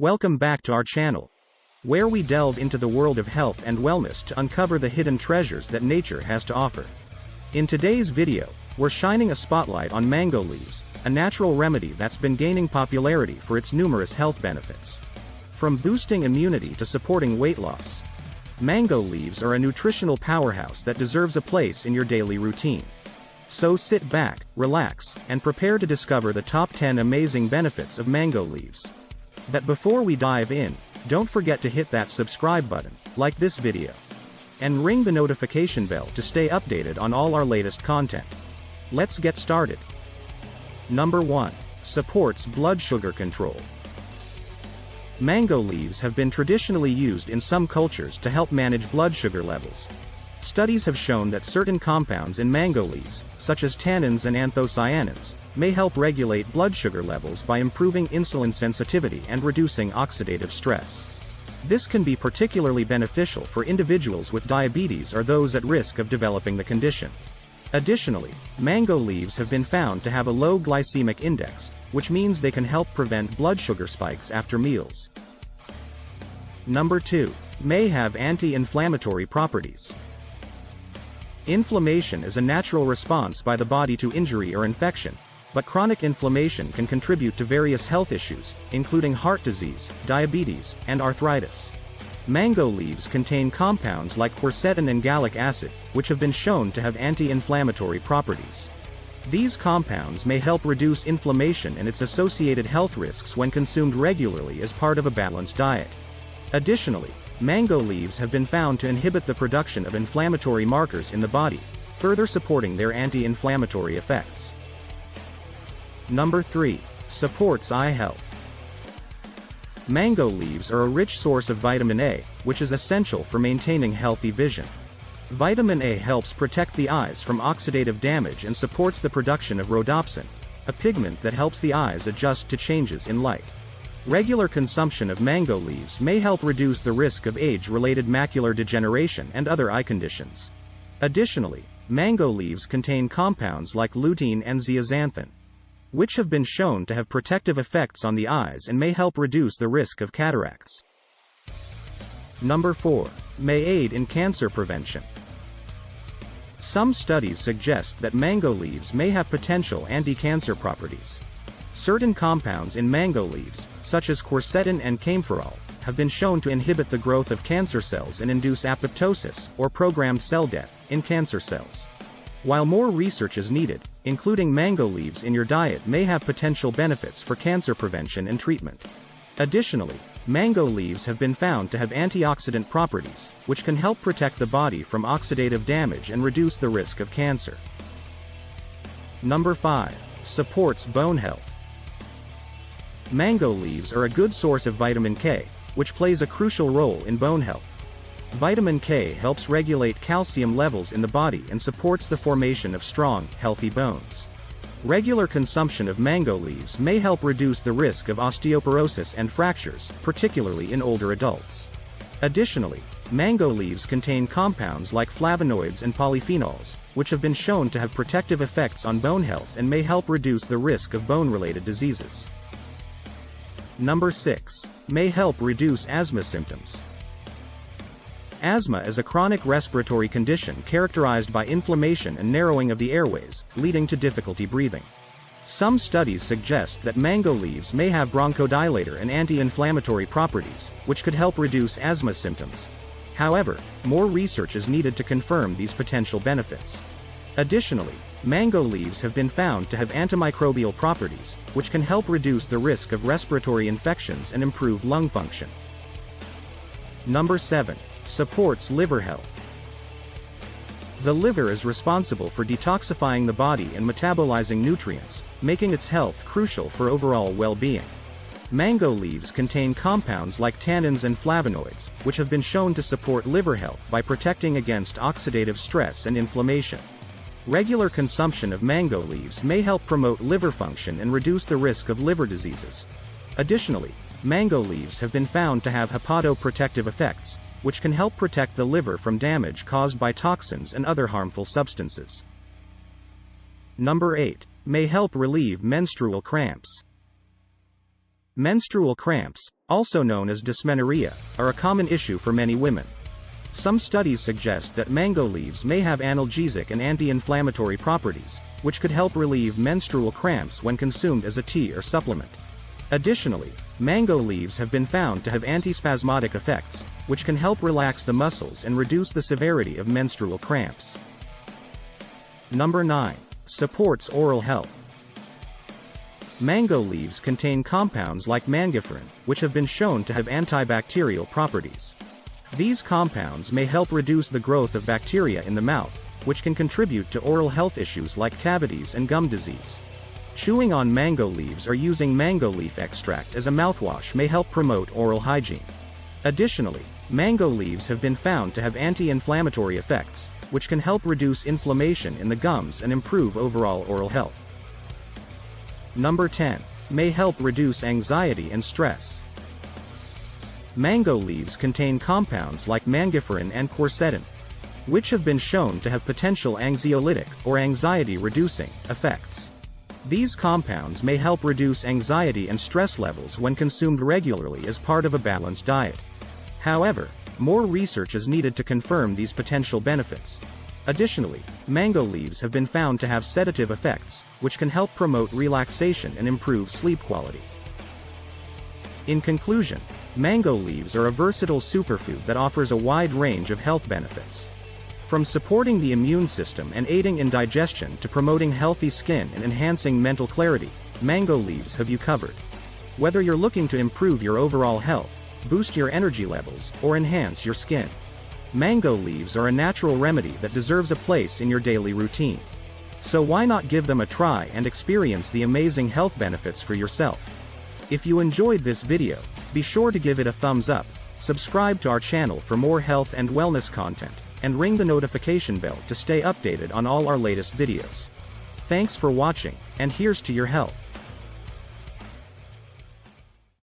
Welcome back to our channel, where we delve into the world of health and wellness to uncover the hidden treasures that nature has to offer. In today's video, we're shining a spotlight on mango leaves, a natural remedy that's been gaining popularity for its numerous health benefits. From boosting immunity to supporting weight loss, mango leaves are a nutritional powerhouse that deserves a place in your daily routine. So sit back, relax, and prepare to discover the top 10 amazing benefits of mango leaves. But before we dive in, don't forget to hit that subscribe button, like this video, and ring the notification bell to stay updated on all our latest content. Let's get started. Number 1. Supports blood sugar control. Mango leaves have been traditionally used in some cultures to help manage blood sugar levels. Studies have shown that certain compounds in mango leaves, such as tannins and anthocyanins, may help regulate blood sugar levels by improving insulin sensitivity and reducing oxidative stress. This can be particularly beneficial for individuals with diabetes or those at risk of developing the condition. Additionally, mango leaves have been found to have a low glycemic index, which means they can help prevent blood sugar spikes after meals. Number 2. May have anti-inflammatory properties. Inflammation is a natural response by the body to injury or infection, but chronic inflammation can contribute to various health issues, including heart disease, diabetes, and arthritis. Mango leaves contain compounds like quercetin and gallic acid, which have been shown to have anti-inflammatory properties. These compounds may help reduce inflammation and its associated health risks when consumed regularly as part of a balanced diet. Additionally, mango leaves have been found to inhibit the production of inflammatory markers in the body, further supporting their anti-inflammatory effects. Number 3. Supports eye health. Mango leaves are a rich source of vitamin A, which is essential for maintaining healthy vision. Vitamin A helps protect the eyes from oxidative damage and supports the production of rhodopsin, a pigment that helps the eyes adjust to changes in light. Regular consumption of mango leaves may help reduce the risk of age-related macular degeneration and other eye conditions. Additionally, mango leaves contain compounds like lutein and zeaxanthin, which have been shown to have protective effects on the eyes and may help reduce the risk of cataracts. Number 4. May aid in cancer prevention. Some studies suggest that mango leaves may have potential anti-cancer properties. Certain compounds in mango leaves, such as quercetin and camphorol, have been shown to inhibit the growth of cancer cells and induce apoptosis, or programmed cell death, in cancer cells. While more research is needed, including mango leaves in your diet may have potential benefits for cancer prevention and treatment. Additionally, mango leaves have been found to have antioxidant properties, which can help protect the body from oxidative damage and reduce the risk of cancer. Number 5. Supports bone health. Mango leaves are a good source of vitamin K, which plays a crucial role in bone health. Vitamin K helps regulate calcium levels in the body and supports the formation of strong, healthy bones. Regular consumption of mango leaves may help reduce the risk of osteoporosis and fractures, particularly in older adults. Additionally, mango leaves contain compounds like flavonoids and polyphenols, which have been shown to have protective effects on bone health and may help reduce the risk of bone-related diseases. Number 6. May help reduce asthma symptoms. Asthma is a chronic respiratory condition characterized by inflammation and narrowing of the airways, leading to difficulty breathing. Some studies suggest that mango leaves may have bronchodilator and anti-inflammatory properties, which could help reduce asthma symptoms. However, more research is needed to confirm these potential benefits. Additionally, mango leaves have been found to have antimicrobial properties, which can help reduce the risk of respiratory infections and improve lung function. Number 7. Supports liver health. The liver is responsible for detoxifying the body and metabolizing nutrients, making its health crucial for overall well-being. Mango leaves contain compounds like tannins and flavonoids, which have been shown to support liver health by protecting against oxidative stress and inflammation. Regular consumption of mango leaves may help promote liver function and reduce the risk of liver diseases. Additionally, mango leaves have been found to have hepatoprotective effects, which can help protect the liver from damage caused by toxins and other harmful substances. Number 8. May help relieve menstrual cramps. Menstrual cramps, also known as dysmenorrhea, are a common issue for many women. Some studies suggest that mango leaves may have analgesic and anti-inflammatory properties, which could help relieve menstrual cramps when consumed as a tea or supplement. Additionally, mango leaves have been found to have antispasmodic effects, which can help relax the muscles and reduce the severity of menstrual cramps. Number 9. Supports oral health. Mango leaves contain compounds like mangiferin, which have been shown to have antibacterial properties. These compounds may help reduce the growth of bacteria in the mouth, which can contribute to oral health issues like cavities and gum disease. Chewing on mango leaves or using mango leaf extract as a mouthwash may help promote oral hygiene. Additionally, mango leaves have been found to have anti-inflammatory effects, which can help reduce inflammation in the gums and improve overall oral health. Number 10. May help reduce anxiety and stress. Mango leaves contain compounds like mangiferin and quercetin, which have been shown to have potential anxiolytic or anxiety-reducing effects. These compounds may help reduce anxiety and stress levels when consumed regularly as part of a balanced diet. However, more research is needed to confirm these potential benefits. Additionally, mango leaves have been found to have sedative effects, which can help promote relaxation and improve sleep quality. In conclusion, mango leaves are a versatile superfood that offers a wide range of health benefits. From supporting the immune system and aiding in digestion to promoting healthy skin and enhancing mental clarity, mango leaves have you covered. Whether you're looking to improve your overall health, boost your energy levels, or enhance your skin, mango leaves are a natural remedy that deserves a place in your daily routine. So why not give them a try and experience the amazing health benefits for yourself? If you enjoyed this video, be sure to give it a thumbs up, subscribe to our channel for more health and wellness content, and ring the notification bell to stay updated on all our latest videos. Thanks for watching, and here's to your health.